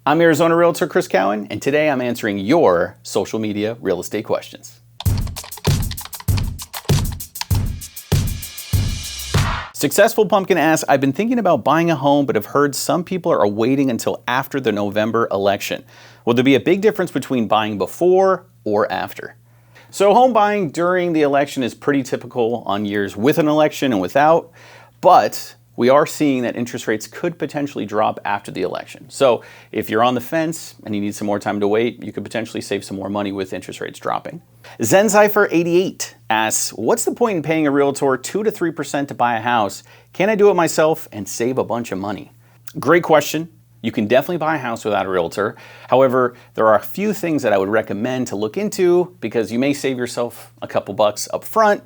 I'm Arizona Realtor Chris Cowen, and today I'm answering your social media real estate questions. Successful Pumpkin asks, I've been thinking about buying a home, but have heard some people are waiting until after the November election. Will there be a big difference between buying before or after? So home buying during the election is pretty typical on years with an election and without, but we are seeing that interest rates could potentially drop after the election. So if you're on the fence and you need some more time to wait, you could potentially save some more money with interest rates dropping. ZenCypher88 asks, what's the point in paying a realtor 2 to 3% to buy a house? Can I do it myself and save a bunch of money? Great question. You can definitely buy a house without a realtor. However, there are a few things that I would recommend to look into because you may save yourself a couple bucks up front,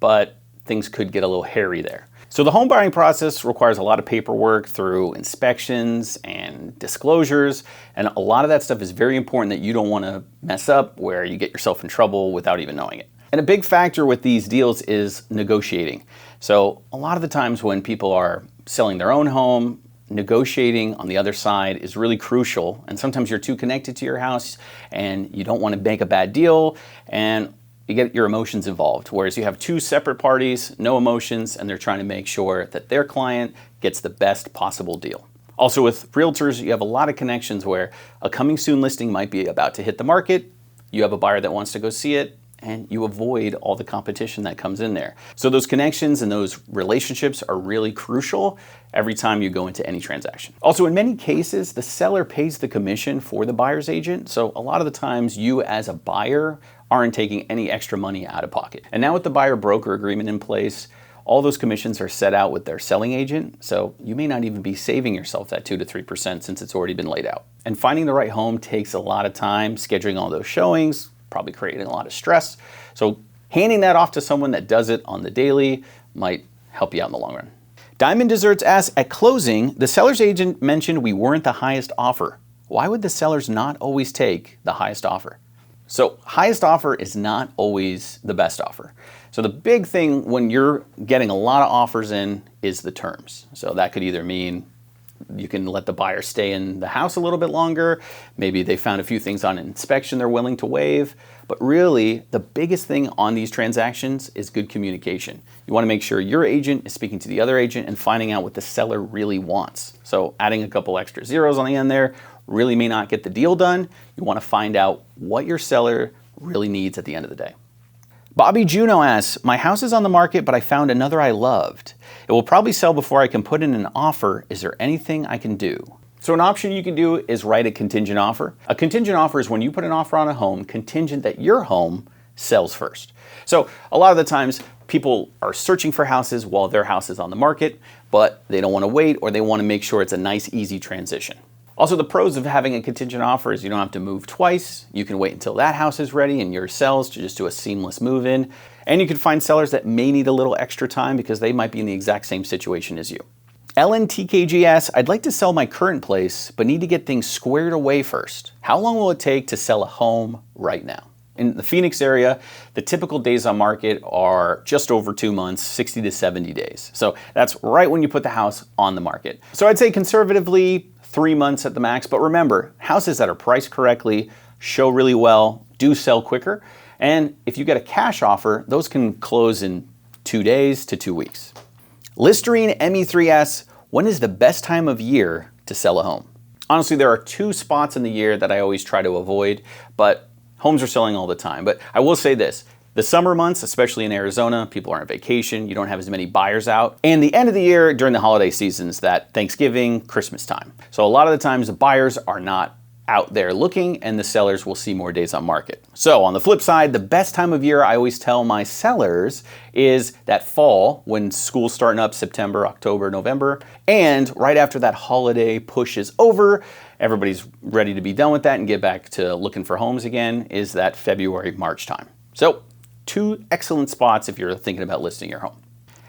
but things could get a little hairy there. So the home buying process requires a lot of paperwork through inspections and disclosures, and a lot of that stuff is very important that you don't want to mess up where you get yourself in trouble without even knowing it. And a big factor with these deals is negotiating. So a lot of the times when people are selling their own home, negotiating on the other side is really crucial, and sometimes you're too connected to your house and you don't want to make a bad deal, and you get your emotions involved, whereas you have two separate parties, no emotions, and they're trying to make sure that their client gets the best possible deal. Also with realtors, you have a lot of connections where a coming soon listing might be about to hit the market, you have a buyer that wants to go see it, and you avoid all the competition that comes in there. So those connections and those relationships are really crucial every time you go into any transaction. Also, in many cases, the seller pays the commission for the buyer's agent. So a lot of the times you as a buyer aren't taking any extra money out of pocket. And now with the buyer broker agreement in place, all those commissions are set out with their selling agent. So you may not even be saving yourself that 2 to 3% since it's already been laid out. And finding the right home takes a lot of time, scheduling all those showings, probably creating a lot of stress. So handing that off to someone that does it on the daily might help you out in the long run. Diamond Desserts asks, at closing, the seller's agent mentioned we weren't the highest offer. Why would the sellers not always take the highest offer? So highest offer is not always the best offer. So the big thing when you're getting a lot of offers in is the terms. So that could either mean you can let the buyer stay in the house a little bit longer. Maybe they found a few things on inspection they're willing to waive. But really, the biggest thing on these transactions is good communication. You want to make sure your agent is speaking to the other agent and finding out what the seller really wants. So adding a couple extra zeros on the end there really may not get the deal done. You want to find out what your seller really needs at the end of the day. Bobby Juno asks, my house is on the market, but I found another I loved. It will probably sell before I can put in an offer. Is there anything I can do? So an option you can do is write a contingent offer. A contingent offer is when you put an offer on a home contingent that your home sells first. So a lot of the times people are searching for houses while their house is on the market, but they don't want to wait or they want to make sure it's a nice, easy transition. Also, the pros of having a contingent offer is you don't have to move twice. You can wait until that house is ready and yours sells to just do a seamless move in. And you can find sellers that may need a little extra time because they might be in the exact same situation as you. LNTKG asks, I'd like to sell my current place, but need to get things squared away first. How long will it take to sell a home right now? In the Phoenix area, the typical days on market are just over 2 months, 60 to 70 days. So that's right when you put the house on the market. So I'd say conservatively 3 months at the max, but remember, houses that are priced correctly, show really well, do sell quicker. And if you get a cash offer, those can close in 2 days to 2 weeks. Listerine ME3S, when is the best time of year to sell a home? Honestly, there are 2 spots in the year that I always try to avoid, but homes are selling all the time. But I will say this, the summer months, especially in Arizona, people are on vacation, you don't have as many buyers out. And the end of the year during the holiday seasons, that Thanksgiving, Christmas time. So a lot of the times the buyers are not out there looking and the sellers will see more days on market. So on the flip side, the best time of year I always tell my sellers is that fall when school's starting up, September, October, November, and right after that holiday push is over, everybody's ready to be done with that and get back to looking for homes again, is that February, March time. So 2 excellent spots if you're thinking about listing your home.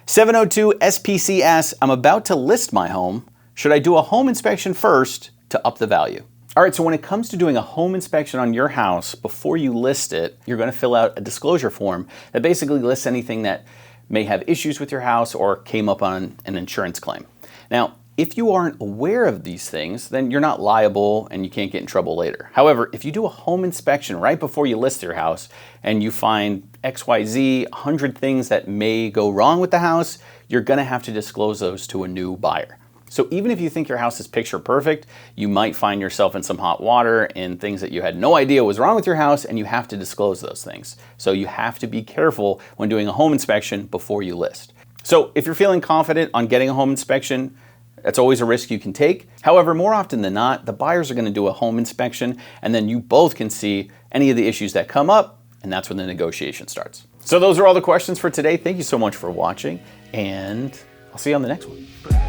702 SPC asks, I'm about to list my home. Should I do a home inspection first to up the value? All right, so when it comes to doing a home inspection on your house, before you list it, you're gonna fill out a disclosure form that basically lists anything that may have issues with your house or came up on an insurance claim. Now, If you aren't aware of these things, then you're not liable and you can't get in trouble later. However, if you do a home inspection right before you list your house and you find XYZ, 100 things that may go wrong with the house, you're gonna have to disclose those to a new buyer. So even if you think your house is picture perfect, you might find yourself in some hot water and things that you had no idea was wrong with your house, and you have to disclose those things. So you have to be careful when doing a home inspection before you list. So if you're feeling confident on getting a home inspection, that's always a risk you can take. However, more often than not, the buyers are going to do a home inspection, and then you both can see any of the issues that come up, and that's when the negotiation starts. So those are all the questions for today. Thank you so much for watching, and I'll see you on the next one.